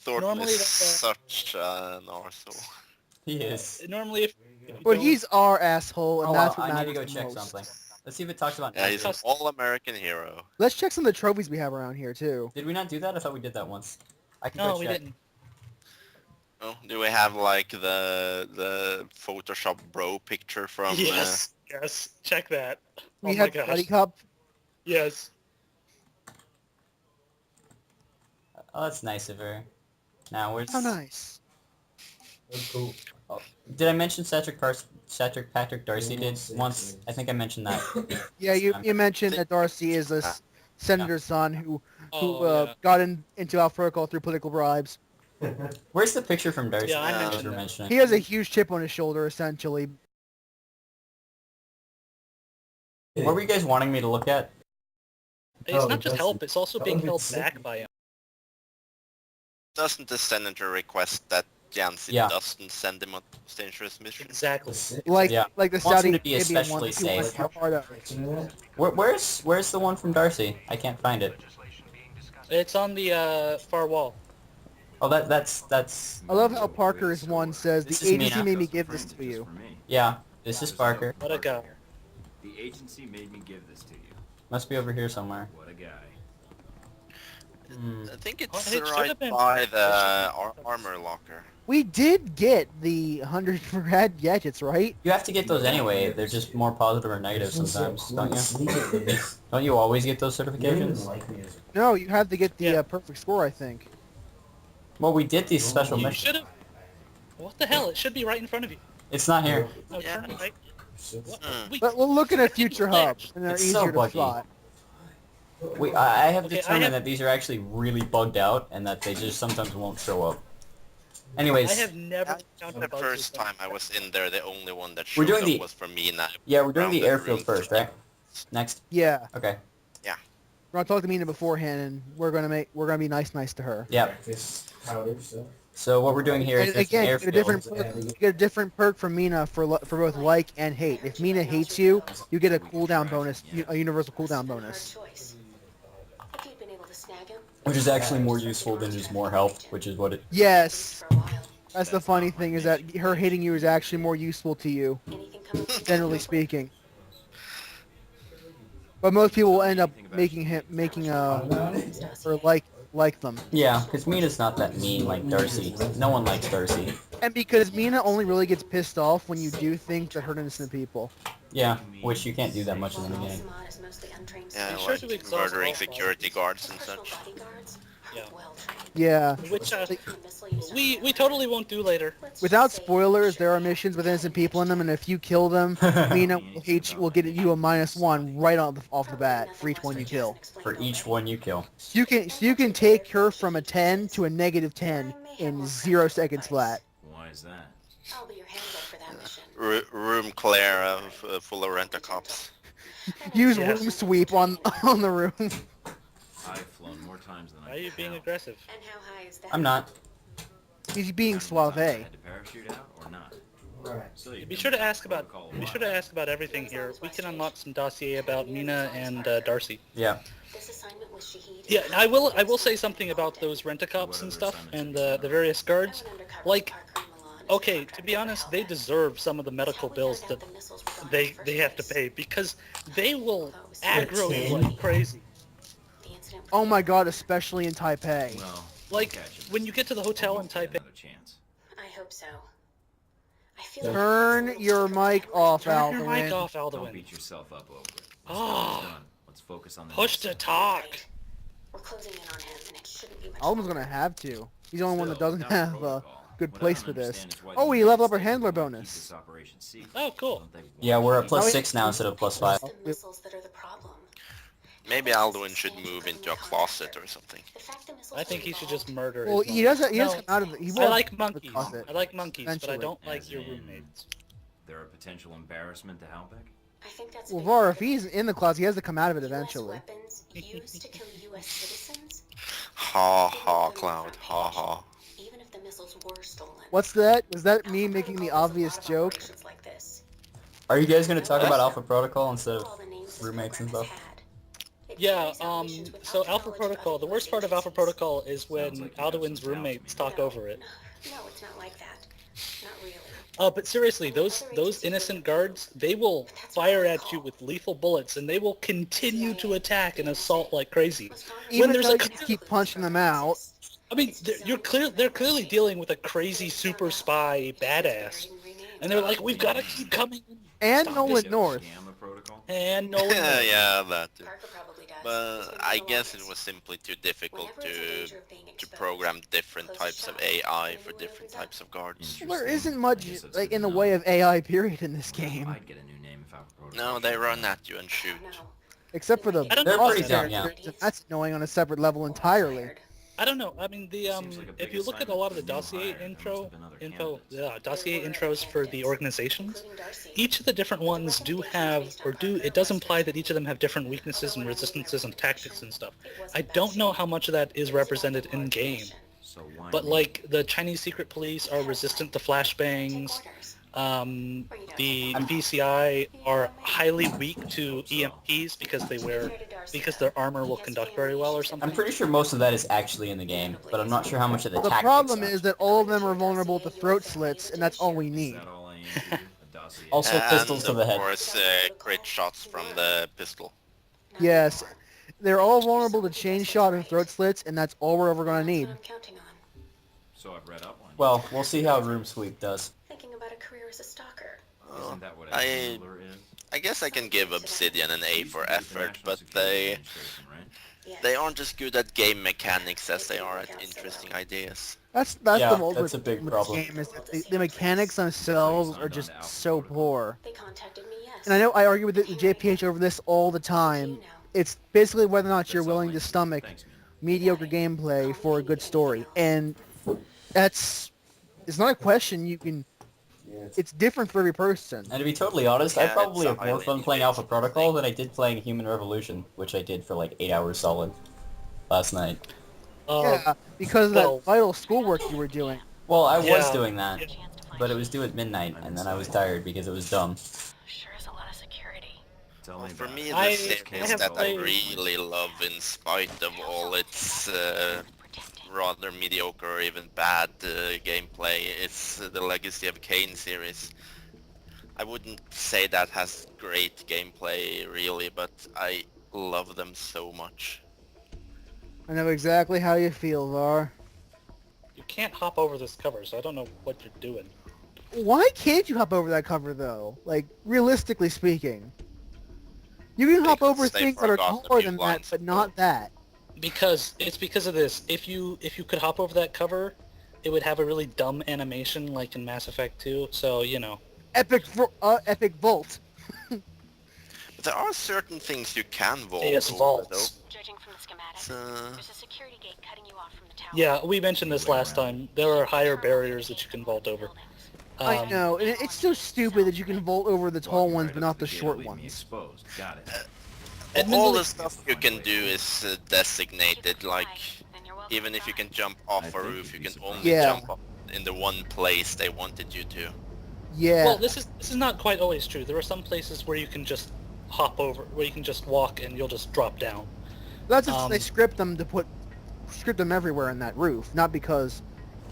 Thornton Normally is that's such an arsehole. He is. normally if you But don't- he's our asshole, and Oh, that's well, what I need matters to go the check most. something. Let's see if it talks about Yeah, he's an Nazis. all-American hero. Let's check some of the trophies we have around here too. Did we not do that? I thought we did that once. I can No, go we check. didn't. Oh, do we have like the Photoshop bro picture from? Yes, yes. Check that. We oh my have gosh. Buddy Cup. Yes. Oh, that's nice of her. Now, where's... How nice. That's cool. Oh, did I mention Cedric Patrick Darcy did once? I think I mentioned that. Yeah, you mentioned that Darcy is a senator's son who Oh, yeah. got into Alpha Protocol through political bribes. Where's the picture from Darcy? Yeah, I that you mentioned were that. mentioning? He has a huge chip on his shoulder, essentially. What were you guys wanting me to look at? It's Oh, not just that's- help, it's also being oh, held it's back sick. by him. Doesn't the senator request that Jansen Yeah. doesn't send him on dangerous mission? Exactly. Like Yeah. like the Wants him Saudi to be Arabian one. especially that he wants safe. to be part of. Where's the one from Darcy? I can't find it. It's on the far wall. Oh, that's... I love how Parker's one says, This the is agency Mina. made me give this to you. Yeah, this is Parker. What a guy. The agency made me give this to you. Must be over here somewhere. What a guy. I think it's Oh, it should right have been- by the armor locker. We did get the 100 rad gadgets, right? You have to get those anyway. They're just more positive or negative sometimes, don't you? Don't you always get those certifications? No, you have to get the Yeah. perfect score, I think. Well, we did these special You missions. should have... What the hell? It should be right in front of you. It's not here. No, Yeah. turn it right. What? Mm. Wait, But we'll look at a future hubs, and they're It's so easier to buggy. spot. I have Okay, I determined have- that these are actually really bugged out, and that they just sometimes won't show up. Anyways, I have never The encountered bugs first with time I was in there, the only one that We're showed doing up the- was for me. Now yeah, we're doing the round airfield room. first, right? Next. Yeah, Okay. we're gonna talk to Mina beforehand, and we're gonna be nice to her. Yeah. Practice powder stuff. So what we're doing here is And just an again, airfield. you get a different perk from Mina for both like and hate. If Mina hates you, you get a cooldown bonus, a universal cooldown bonus. Which is actually more useful than just more health, which is what it... Yes, that's the funny thing, is that her hating you is actually more useful to you, generally speaking. But most people will end up making or like them. Yeah, because Mina's not that mean like Darcy. No one likes Darcy. And because Mina only really gets pissed off when you do things that hurt innocent people. Yeah, which you can't do that much in the beginning. Yeah, Be sure like to exhaust murdering all security guards and such. Yeah. Yeah. Which we totally won't do later. Without spoilers, there are missions with innocent people in them, and if you kill them, Mina will get you a -1 right off the bat for each one you kill. For each one you kill. So you can take her from a 10 to a -10 in 0 seconds flat. Why is that? I'll be your handler for that mission. Room clear full of rent-a-cops. Use Yes. room sweep on the room. I've flown more times than Why I are you can being count. aggressive? And how high is that? I'm not. He's being suave. I had to parachute out or not? Right. So you Be can sure to make ask about. protocol Be wide. sure to ask about everything here. We can unlock some dossier about Mina and Darcy. Yeah. This assignment was Shahid. Yeah, I will say something about those rent-a-cops and stuff and the various guards. Like, okay, to be honest, they deserve some of the medical bills that they have to pay because they will aggro you like crazy. Oh my god, especially in Taipei. Well, Like we'll catch him. when you get to the hotel in Won't get Taipei. another chance. I hope so. I feel Turn your mic off, Turn your mic Alduin. off, Don't Alduin. beat yourself up over it. Ah. It's done. Let's focus on the Push next to step. talk. we're closing in on him, and it shouldn't be much Alduin's longer. gonna have to. He's the only one that Still, doesn't without have a protocol, good what I place don't for this. understand is why Oh, the we United leveled up our States handler won't keep bonus. this operation secret. Oh, cool. Don't they want Yeah, we're at to? plus Oh, 6 now instead of plus 5. It's the missiles that are the problem. Maybe Alduin should move into a closet or something. The fact the missiles I think he should just murder. Well, his he mom. does. He does No, come out of it. He I will like come out of monkeys. the closet. I like monkeys, but I Eventually. don't like As your in, roommates. They're a potential embarrassment to Halbeck? I think that's Well, big Var, for if he's in the closet, he has to come out of it US eventually. weapons used to kill U.S. citizens, Ha ha, Cloud. Ha ha. even if the missiles were stolen. What's that? Was that me making the obvious joke? Like this. Are you guys going to talk about Alpha Protocol instead of All the names this roommates and program stuff? has had. Yeah, so Alpha Protocol, the worst part of Alpha Protocol is when Alduin's roommates talk over it. No, it's not like that. Not really. But seriously, those innocent guards, they will fire at you with lethal bullets, and they will continue to attack and assault like crazy. Even there's though a you just keep punching them out. I mean, they're clearly dealing with a crazy super spy badass, and they're like, we've got to keep coming. And Stop Nolan this. North. Gamma protocol? And Nolan North. Yeah, that too. Parker probably does. But I guess it was simply too difficult to program different types of AI for different types of guards. Well, there isn't much like in the way of AI period in this game, I'd get a new name if Alpha Protocol. No, they run at you and shoot. except for the I don't They're know. pretty dumb, yeah. characters, and that's annoying on a separate level entirely. I don't know. I mean, the Seems like a big if you look at a lot of the assignment for dossier new hire. There must have been other candidates. dossier intros for the organizations, each of the different ones it does imply that each of them have different weaknesses and resistances and tactics and stuff. I don't know how much of that is represented in game, So why but me? like the Chinese secret police are resistant to flashbangs. The VCI are highly weak to EMPs because their armor will conduct very well or something. I'm pretty sure most of that is actually in the game, but I'm not sure how much of the The tactics problem are. is that all of them are vulnerable to throat slits, and that's all we Is need. that all I need to do? A dossier? Also And pistols to the head. of course, crit shots from the pistol. Yes, they're all vulnerable to chain shot and throat slits, and that's all we're ever gonna need. I'm counting on. So I've read up on you. Well, we'll see how Room Sweep does. Thinking about a career as a stalker. Isn't that what a I handler is? I guess I can give Obsidian an A for effort, International but Security Administration, right? Yes. they aren't as good at game mechanics as they are at interesting ideas. That's Yeah, the ultimate that's a big with problem. this game is that the mechanics themselves are just so poor. They contacted me, yes. And I know I argue with the JPH over this all the time. It's basically whether or not you're That's all willing I to need. stomach Thanks, man. mediocre gameplay for a good story, and it's not a question you can. It's different for every person. And to be totally honest, I Yeah, probably it's have more a fun playing Alpha Protocol than I did playing Human Revolution, which I did for like 8 hours solid last night. Yeah, because of well- that vital schoolwork you were doing. Well, I was Yeah. doing that, but it was due at midnight, and then I was tired because it was dumb. Sure is a lot of security. Tell Well, me for about me, it. the I series have that I played- really love, in spite of all its rather mediocre or even bad gameplay, is the Legacy of Kain series. I wouldn't say that has great gameplay, really, but I love them so much. I know exactly how you feel, Var. You can't hop over this cover, so I don't know what you're doing. Why can't you hop over that cover, though? Like, realistically speaking. You can hop Because over they things that are forgot a taller few than that, lines. but not that. Because of this. If you could hop over that cover, it would have a really dumb animation like in Mass Effect 2. So you know. Epic Volt. But there are certain things you can vault AS over, vaults. Judging from the schematic, though. there's a security gate cutting you off from the tower. Yeah, we mentioned this last time. There are higher barriers that you can vault over. I know, and it's so stupid that you can vault over the tall Walking ones, right but up not to the gate, short leave me ones. exposed. Got it. All Admittedly- the stuff you can do is designated, like, even if you can jump off I a think roof, you you'd be can only surprised. Yeah. jump up in the one place they wanted you to. Yeah. Well, this is not quite always true. There are some places where you can just hop over, where you can just walk and you'll just drop down. That's just they um, script them everywhere in that roof, not because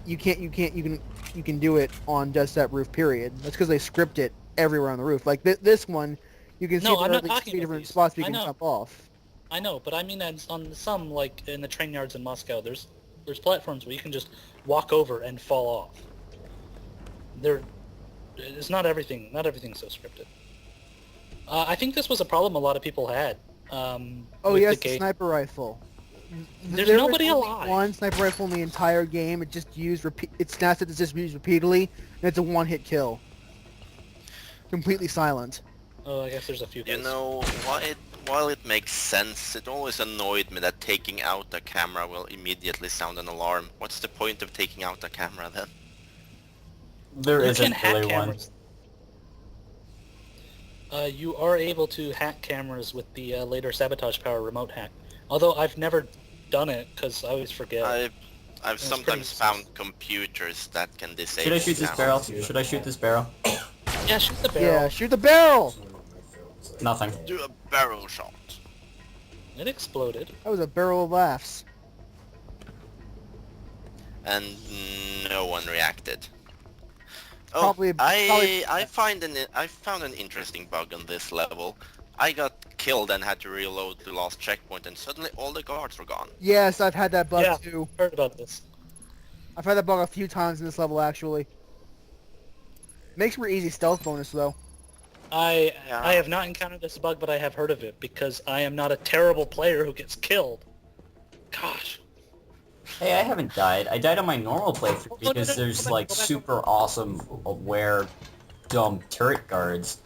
you can do it on just that roof. Period. That's because they script it everywhere on the roof. Like this one, you can see No, there I'm are not at least talking 3 about different these. spots we I can know. jump off. I know, but I mean, on some, like in the train yards in Moscow, there's platforms where you can just walk over and fall off. It's not everything. Not everything's so scripted. I think this was a problem a lot of people had. Oh with yes, the the game. sniper rifle. There's There was nobody only alive. One sniper rifle in the entire game. It just used It's stats that it's just used repeatedly, and it's a one-hit kill. Completely silent. Oh, I guess there's a few. You guys. know, while it makes sense, it always annoyed me that taking out a camera will immediately sound an alarm. What's the point of taking out a camera then? There You isn't can hack really one. cameras. You are able to hack cameras with the later sabotage power remote hack. Although I've never done it because I always forget. I've It's sometimes pretty- found computers that can disable Should I shoot this cameras. barrel? Should I shoot this barrel? Yeah, shoot the barrel. Yeah, shoot the barrel. Nothing. Do a barrel shot. It exploded. That was a barrel of laughs. And no one reacted. Oh, Probably- I found an interesting bug on this level. I got killed and had to reload the last checkpoint, and suddenly all the guards were gone. Yes, I've had that bug Yeah. too. Heard about this. I've had that bug a few times in this level actually. Makes for easy stealth bonus though. I Yeah. have not encountered this bug, but I have heard of it because I am not a terrible player who gets killed. Gosh. Hey, I haven't died. I died on my normal playthrough Oh, no, because no, there's go back, like go back. super awesome aware dumb turret guards.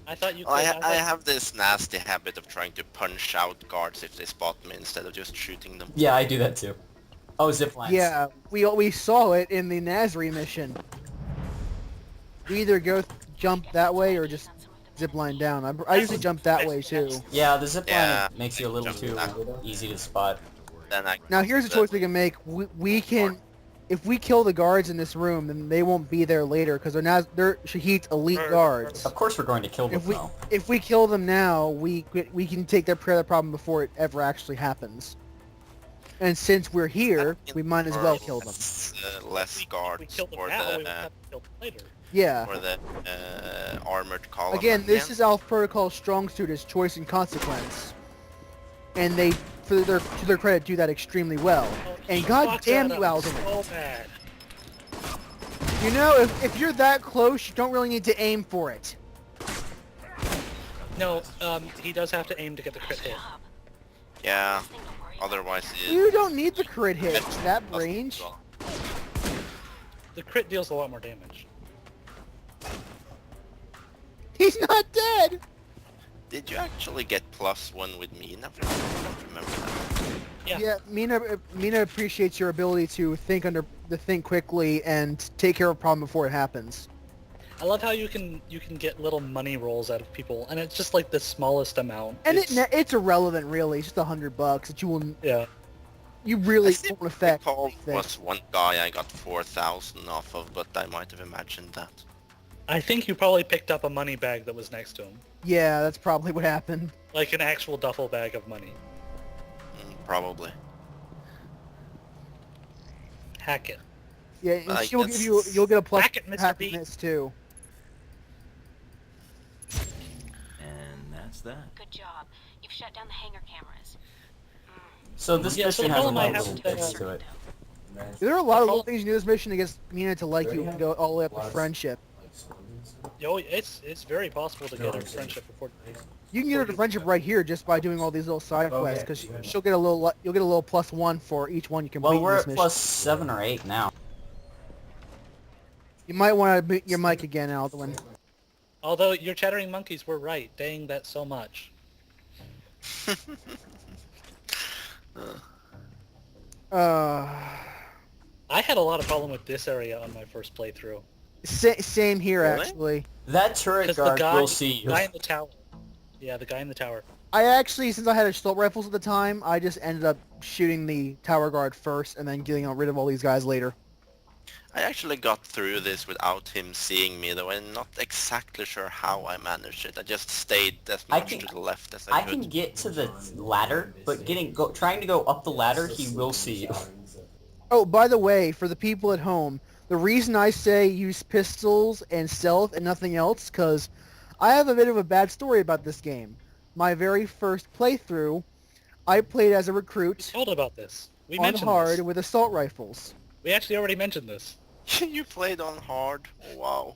I thought you could. I have this nasty habit of trying to punch out guards if they spot me instead of just shooting them. Yeah, I do that too. Oh, zip lines. Yeah, we saw it in the Nasri mission. We either jump that way or just zip line down. I usually jump that way too. Yeah, the zip line Yeah, makes you a little jump too back. easy to spot. Then I Now here's a choice we can make. We can, if we kill the guards in this room, then they won't be there later because they're Shahid's elite guards. Of course we're going to kill them though. If we kill them now, we can take care of the problem before it ever actually happens. And since we're here, we might as well kill them. Less we guards killed them for now, we the would have to kill them later. Yeah. armored column. Again, this yeah. is Alpha Protocol's strong suit is choice and consequence. And they, to their credit, do that extremely well. Oh, And he god fucked damn that you, up Alden. So bad. You know, if you're that close, you don't really need to aim for it. No, he does have to aim to get the crit hit. Yeah. Otherwise, You don't need the crit hit it's to that plus range. well. The crit deals a lot more damage. He's not dead! Did you actually get +1 with me? I don't remember that. Yeah. Yeah, Mina appreciates your ability to think quickly and take care of a problem before it happens. I love how you can get little money rolls out of people, and it's just like the smallest amount. And It's- it's irrelevant, really. It's just $100 that yeah. you I really seem won't affect. to recall anything. was one guy I got 4,000 off of, but I might have imagined that. I think you probably picked up a money bag that was next to him, Yeah, that's probably what happened. like an actual duffel bag of money. Probably. Hack it. Yeah, and I she'll guess- give you'll get a plus Hack it, Mr. hack B. this too. And that's that. Good job. You've shut down the hangar cameras. So this Yeah, so mission the has a problem I lot of have little with bits the- to it. There are a lot of little things you do this mission to get Mina to like you and go all the way up to friendship. Yo, it's very possible to get a friendship before. You can get her to friendship right here just by doing all these little side quests because she'll get you'll get a little +1 for each one you complete Well, we're in at this mission. plus 7 or 8 now. You might want to mute your mic again, Alduin. Although your chattering monkeys were right. Dang that so much. I had a lot of problem with this area on my first playthrough. Same here Really? actually. That turret Because the guard guy, will see you. guy in the tower. Yeah, the guy in the tower. I actually, since I had assault rifles at the time, I just ended up shooting the tower guard first and then getting rid of all these guys later. I actually got through this without him seeing me, though I'm not exactly sure how I managed it. I just stayed as I much can- to the left as I I could. can get to the ladder, but trying to go up the ladder, he will see you. Oh, by the way, for the people at home, the reason I say use pistols and stealth and nothing else, because I have a bit of a bad story about this game. My very first playthrough, I played as a recruit Told about this. We on mentioned hard this. with assault rifles. We actually already mentioned this. You played on hard? Wow.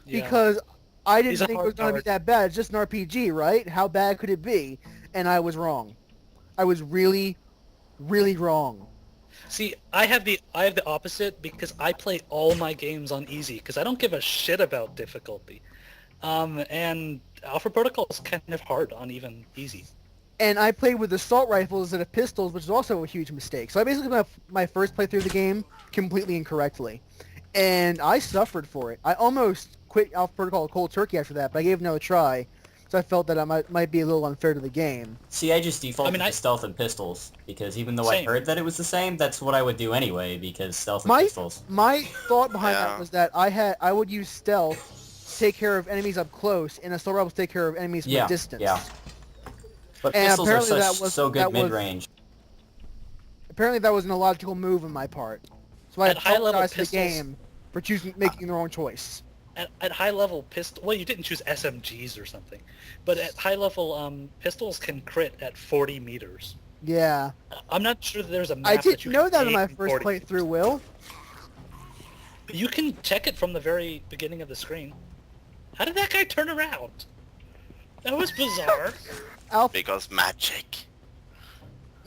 Yeah. Because I He's didn't a think it was going to be hard that bad. It's just an RPG, right? How bad could it be? And I was wrong. I was really, really wrong. See, I have the opposite because I play all my games on easy because I don't give a shit about difficulty. And Alpha Protocol is kind of hard on even easy. And I played with assault rifles instead of pistols, which is also a huge mistake. So I basically got my first playthrough of the game completely incorrectly. And I suffered for it. I almost quit Alpha Protocol cold turkey after that, but I gave it another try. So I felt that I might be a little unfair to the game. See, I just defaulted I- to stealth and pistols, because even though I Same. heard that it was the same, that's what I would do anyway, because stealth and My pistols. my thought behind Yeah. that was that I would use stealth to take care of enemies up close, and assault rifles take care of enemies from Yeah, a distance. yeah. But And pistols are apparently such, that was- so good that was- mid-range. Apparently that was an illogical move on my part. So I At high level apologize to the pistols- game for making the wrong choice. At high level pistol, well, you didn't choose SMGs or something, but at high level pistols can crit at 40 meters. Yeah. I'm not sure that there's a map I that didn't you know can that in aim my from first 40 playthrough, Will. You can check it from the very beginning of the screen. How did that guy turn around? That was bizarre. Alpha. Because magic.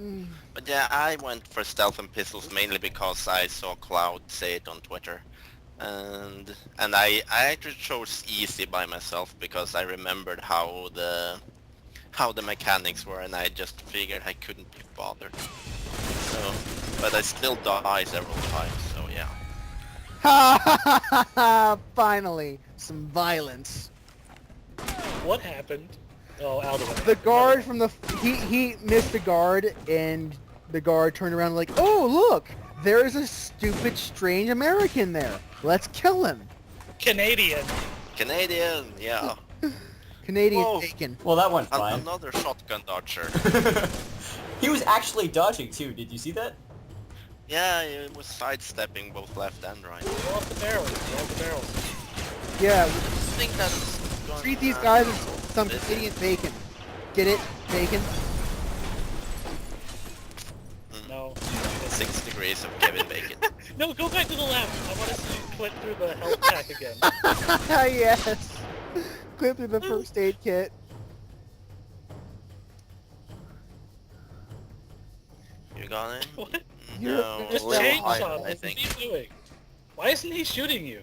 Mm. But yeah, I went for stealth and pistols mainly because I saw Cloud say it on Twitter. And I actually chose easy by myself because I remembered how the mechanics were, and I just figured I couldn't be bothered. So, but I still die several times, so yeah. Ha ha ha ha ha! Finally, some violence. What happened? Oh, Aldo. The guard from the he missed the guard, and the guard turned around like, oh look, there is a stupid, strange American there. Let's kill him. Canadian. Canadian, yeah. Canadian Whoa. bacon. Well, that went fine. Another shotgun dodger. He was actually dodging too. Did you see that? Yeah, it was sidestepping both left and right. Blow up the barrels. Blow up the barrels. Yeah, I think that's going treat these guys as some This is- Canadian bacon. Get it? Bacon? No. 6 degrees of Kevin Bacon. No, go back to the left. I want to see you clip through the health pack again. Yes. Clip through the first aid kit. You got him? What? You're- No, Just a little chainsaw. higher, What I are think. you doing? Why isn't he shooting you?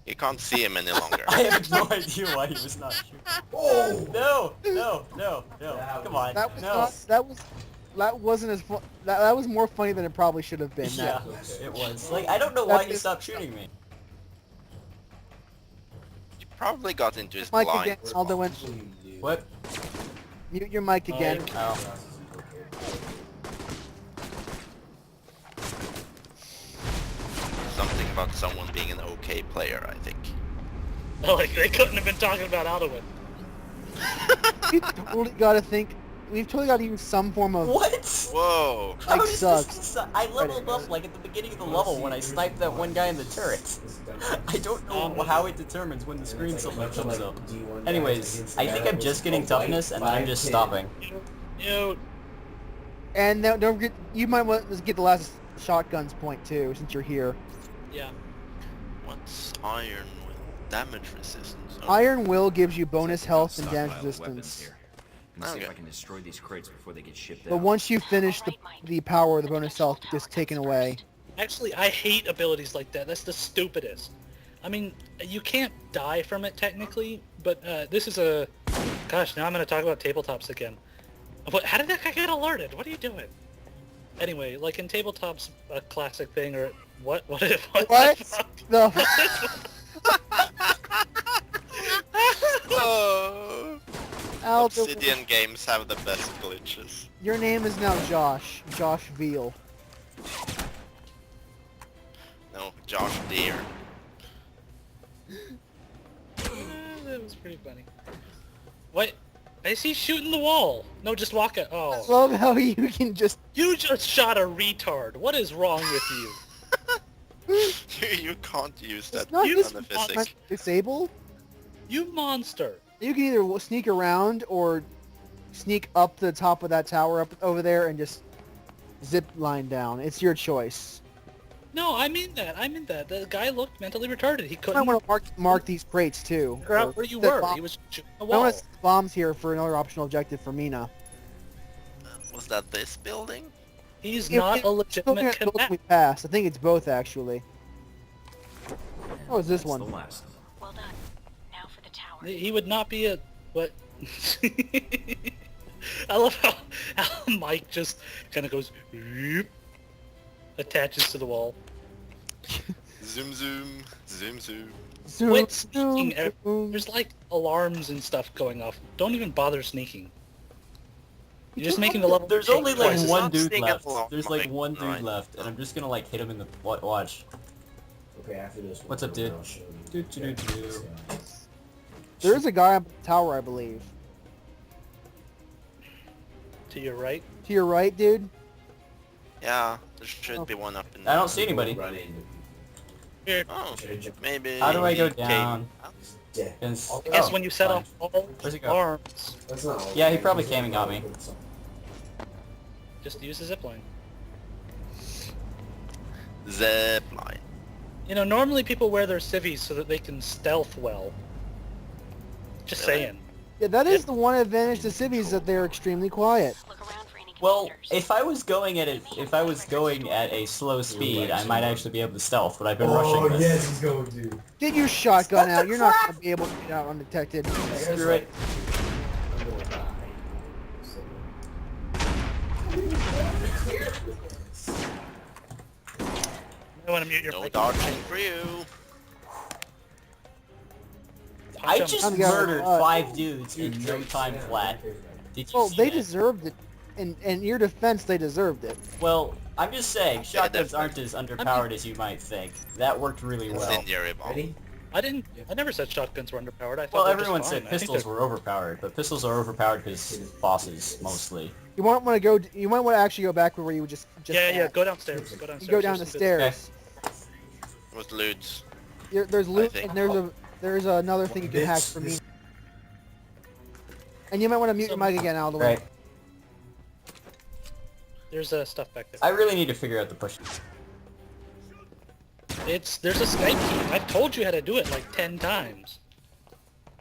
You can't see him any longer. I have no idea why he was not shooting. Oh! No. Come on. That was no. not, that wasn't as that was more funny than it probably should have been. Yeah, That- it was. Like, I don't know why That he is- stopped shooting me. You probably got into his Mike blind. again, Aldo went. What? Mute your mic again. Oh. Something about someone being an okay player, I think. Oh, like they couldn't have been talking about Alduin. We totally gotta think. We've totally gotta use some form of. What? Whoa! How Like does sucks. this su- I leveled up like at the beginning of the level when I sniped that one guy in the turret. I don't know how it determines when the screen select comes up. Anyways, I think I'm just getting toughness and then I'm just stopping. Mute. And now, don't forget, you might want to get the last shotguns point too, since you're here. Yeah. What's iron will damage resistance? Oh, Iron Will gives you bonus health and damage Stockpile of weapons resistance. here. Let me see if Okay. I can destroy these crates before they get shipped But out. once you finish the power, the bonus health gets taken away. Actually, I hate abilities like that. That's the stupidest. I mean, you can't die from it technically, but this is a... Gosh, now I'm going to talk about tabletops again. What? How did that guy get alerted? What are you doing? Anyway, like in tabletops, a classic thing, or what? What? What? the fuck? The Oh, Aldo, Obsidian games have the best glitches. your name is now Josh. Josh Veal. No, Josh Deere. That was pretty funny. What? Is he shooting the wall? No, just walk it. Oh. Love how you can just. You just shot a retard. What is wrong with you? You can't use It's that not on just the physics. disabled. You monster. You can either sneak around or sneak up to the top of that tower up over there and just zip line down. It's your choice. No, I mean that. I mean that. The guy looked mentally retarded. He I couldn't want to mark these crates too. figure out where you set were. bomb- He was shooting the I wall. want to set bombs here for another optional objective for Mina. Was that this building? He's It- not it- a It's looking legitimate at both we cadet. passed. I think it's both actually. And Oh, is this that's one? The last. Well done. Now for the tower. He would not be a... What? I love how Mike just kind of goes... "Yoop," attaches to the wall. Zoom zoom, zoom zoom. Zoom, Quit sneaking. zoom, zoom. There's like alarms and stuff going off. Don't even bother sneaking. You're just making the level... There's take only like twice. one Not dude staying left. up long, There's like Mike. one dude Right. left, and I'm just gonna like hit him in the watch. Okay, after this one, What's up, dude? I'll show you. Do-do-do-do. There is a guy on the tower, I believe. To your right. To your right, dude. Yeah, there should be one up in I don't see anybody. Here. Oh, maybe... How do I go he came down? out? Yeah. Yes. I guess when you set off all Where's he go? arms, That's not all. Yeah, he probably came and got me. just use the zipline. Zipline. You know, normally people wear their civvies so that they can stealth well. Just Really? saying. Yeah, that is the one advantage to civvies, that they're extremely quiet. Look around for any Well, contenders. if I was going at a slow speed, I might actually be able to stealth, but I've been rushing Oh this. yes, he's going to. Get your shotgun What out. the You're not crap? going to be able to get out undetected. Screw it. I'm gonna die. I want to mute your No mic. dodging for you. I Jump. just I'm gonna- murdered 5 dudes in no time flat. Did you Well, see they that? deserved it. In your defense, they deserved it. Well, I'm just saying, shotguns definitely. aren't as underpowered as you might think. That worked really well. Incendiary bomb. Ready? I never said shotguns were underpowered. I thought Well, they were just everyone fine. said I think pistols they're- were overpowered, but pistols are overpowered because bosses, mostly. You might want to go. You might want to actually go back where you would just. Yeah, go downstairs. Go downstairs. You go down the There's some stairs. With loot. There's loot, think. and there's another thing you can hack for me. And you might want to mute your mic again out of the way. Right. There's stuff back there. I really need to figure out the push. There's a Skype key. I've told you how to do it like 10 times.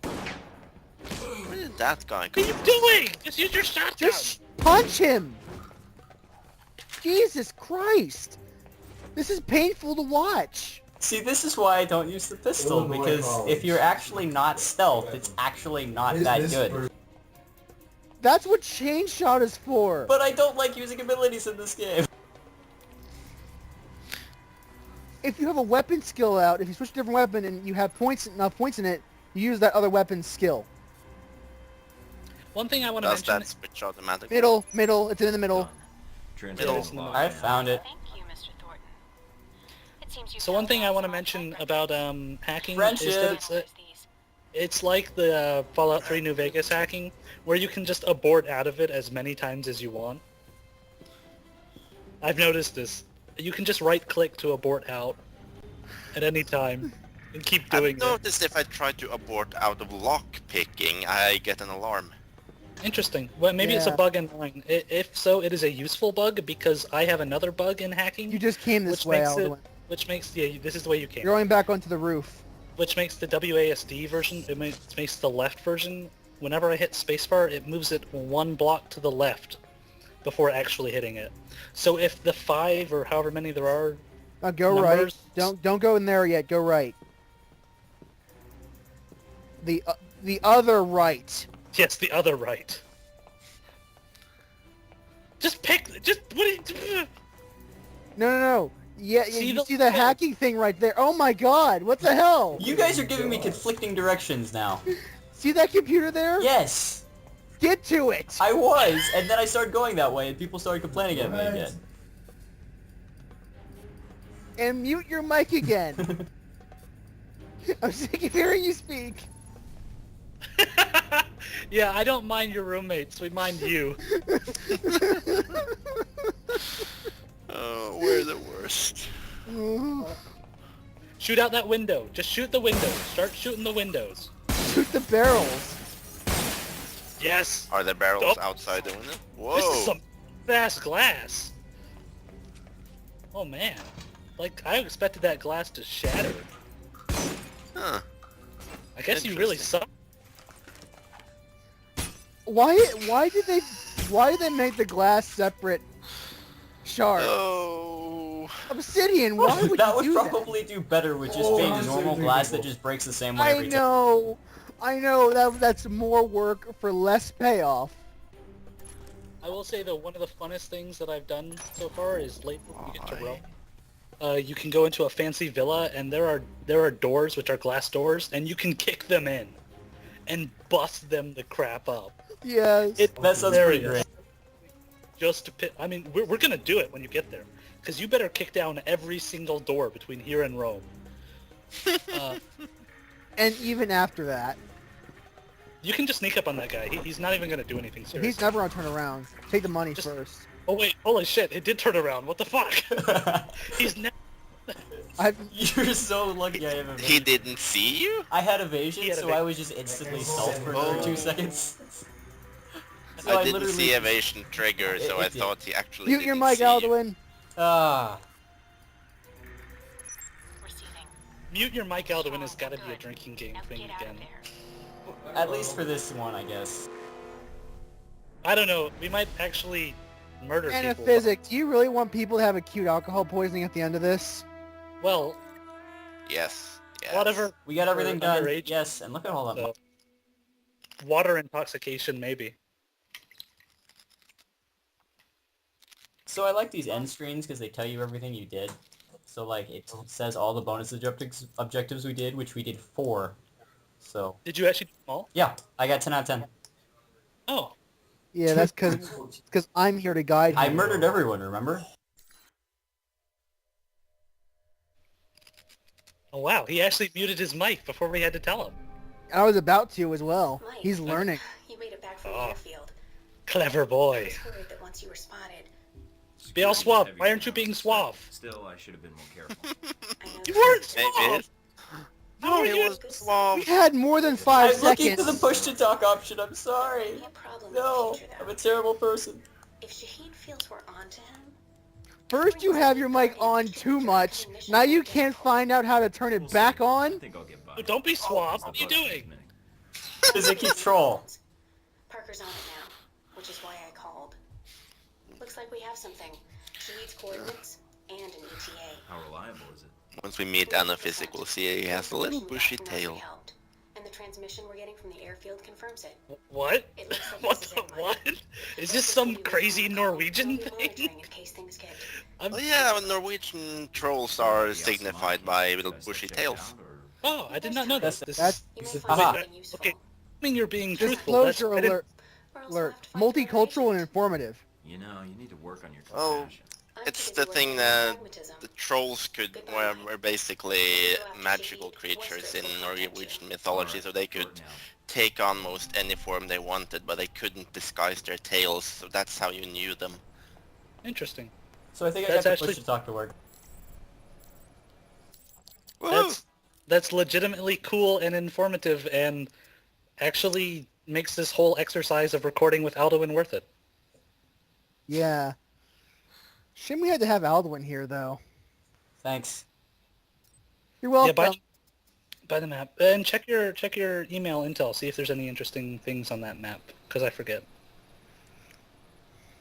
Where did that guy What come are you from? doing? Just use your shotgun. Just punch him! Jesus Christ! This is painful to watch. See, this is why I don't use the pistol, Illinois because college. if you're actually not stealth, it's actually not that good. That's what chain shot is for. But I don't like using abilities in this game. If you have a weapon skill out, if you switch to a different weapon and you have enough points in it, you use that other weapon's skill. One thing I want to Does mention. that switch automatically? Middle, it's in the middle. Transmitting Middle. live I now. found it. Thank you, Mr. Thornton. It seems you So one found thing I want to lots of mention typewriters. about hacking Friendship. is that it's like the Fallout 3 New Vegas hacking, where you can just abort out of it as many times as you want. I've noticed this. You can just right-click to abort out at any time and keep doing I've it. noticed if I try to abort out of lock picking, I get an alarm. Interesting. Well, maybe it's a Yeah. bug in mine. If so, it is a useful bug because I have another bug in hacking. You just came this which way makes out of it, the way. which makes this is the way you came. You're going back onto the roof. Which makes the WASD version, it makes the left version, whenever I hit spacebar, it moves it one block to the left before actually hitting it. So if the 5 or however many there are, Now go Numbers. right. Don't go in there yet. Go right. The other right. yes, the other right. Just pick, what do you, No. Yeah, See you the- see the hacking thing right there. Oh my God! What the hell? You guys are giving me conflicting directions now. See that computer there? Yes, Get to it. I was, and then I started going that way, and people started complaining at me again. And mute your mic again. I'm sick of hearing you speak. yeah, I don't mind your roommates, we mind you. Oh, we're the worst. Shoot out that window, just shoot the windows, start shooting the windows. Shoot the barrels. Yes, Are there barrels Nope. outside the window? Whoa! this is some fast glass. Oh man, like I expected that glass to shatter. Huh. I guess you really Interesting. suck. Why did they make the glass separate shards? Oh. Obsidian. Why would That you would do probably do better with just being normal glass that just breaks the same way that? every time. I know. That's more work for less payoff. I will say though, one of the funnest things that I've done so far is late when you get to Why? Rome. You can go into a fancy villa and there are doors which are glass doors and you can kick them in and bust them the crap up. Yes. That sounds pretty hilarious. great. Just to pit. I mean, we're gonna do it when you get there, because you better kick down every single door between here and Rome. And even after that. You can just sneak up on that guy. He's not even gonna do anything serious. He's never gonna turn around. Take the money first. Oh wait, holy shit! It did turn around. What the fuck? He's never. You're so lucky I have evasion. He didn't see you? I had evasion, He had so I was just instantly stealth for Oh. 2 seconds. So I didn't literally see evasion trigger, so I it did. thought he actually Mute didn't your mic, see you. Alduin. Ah. Receiving. Mute your mic, Alduin. Has got to be a drinking game Now thing get out again. of there. At least for this one, I guess. I don't know. We might actually murder people. Anaphysic, do you really want people to have acute alcohol poisoning at the end of this? Well, Yes. Yes. whatever. We got everything For done. underage? Yes, and look at all that. So, water intoxication, maybe. So I like these end screens because they tell you everything you did. So like it says all the bonus objectives we did, which we did 4. So Did you actually do them all? yeah, I got 10 out of 10. Oh, Yeah, that's because I'm here to guide you. I murdered everyone, remember? oh wow! He actually muted his mic before we had to tell him. I was about to as well. Mike, He's learning. You made it back from Oh. the airfield. Clever I boy. was worried that once you were spotted, Be all Security's suave. heavy Why aren't you now, being so suave? Still, I should have been more careful. I know You that weren't Maybe. suave. No, He you. was suave. We had more than 5 I'm looking seconds. for the push to talk option. I'm sorry. Be a problem No, in the future, I'm though. a terrible person. If Shahid feels we're onto him, First you have your mic on too much. Now you can't find out how to turn it back I on. think I'll get by. Oh, don't be suave. The What are you bug's doing? transmitting. Physical control. Parker's on it now, which is why I called. Looks like we have something. Shahid's coordinates and an ETA. How reliable is it? Once we meet Anaphysic, we'll see he has a little bushy Transmission tail. helped, and the transmission we're getting from the airfield confirms it. What? It looks like What this is the it, Mike. what? Is this some crazy Norwegian We'll be thing? monitoring in case things get Oh yeah, Norwegian trolls are signified by little bushy tails. Oh, I did not know this. This That's- You may this- find Aha. something useful. Okay, I mean you're being truthful. That's, Disclosure I didn't- alert. Or else we'll Alert. have to find Multicultural and generations. informative. You know, you need to work on your Oh. compassion. I'm It's too the busy thing working on that pragmatism. the trolls were basically magical creatures in Norwegian mythology, so they could Work now. take on most any form they wanted, but they couldn't disguise their tails, so that's how you knew them. Interesting. So I think I That's got the actually- push to talk to work. Woohoo! That's legitimately cool and informative, and actually makes this whole exercise of recording with Alduin worth it. Yeah. Shame we had to have Alduin here, though. Thanks. You're Yeah, welcome. by the map, and check your email intel. See if there's any interesting things on that map, because I forget.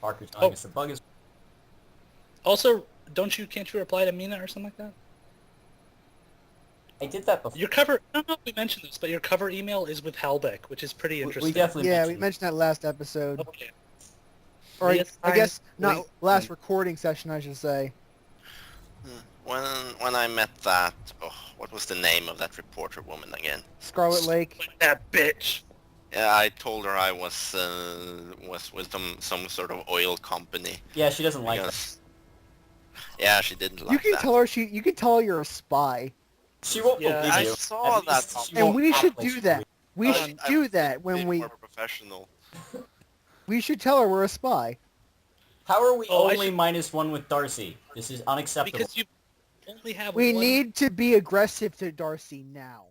Parker's telling Oh. us the bug is... Also, can't you reply to Mina or something like that? I did that before. Your cover, I don't know if we mentioned this, but your cover email is with Halbeck, which is pretty interesting. We definitely Yeah, we mentioned. mentioned that last episode. Okay. Or Yes, I guess not wait. last recording session, I should say. When I met that, what was the name of that reporter woman again? Scarlet Lake. That bitch. Yeah, I told her I was with some sort of oil company. Yeah, she doesn't like that. Because, yeah, she didn't like You can that. tell her you can tell her you're a spy. She won't Yeah, believe I you. saw At that least on- she And won't we act should like do she that. We Um, should I do was that a when bit we more professional. tell her we're a spy. How are we Oh, I only should- -1 with Darcy? This is unacceptable. Because you only have We one... need to be aggressive to Darcy now.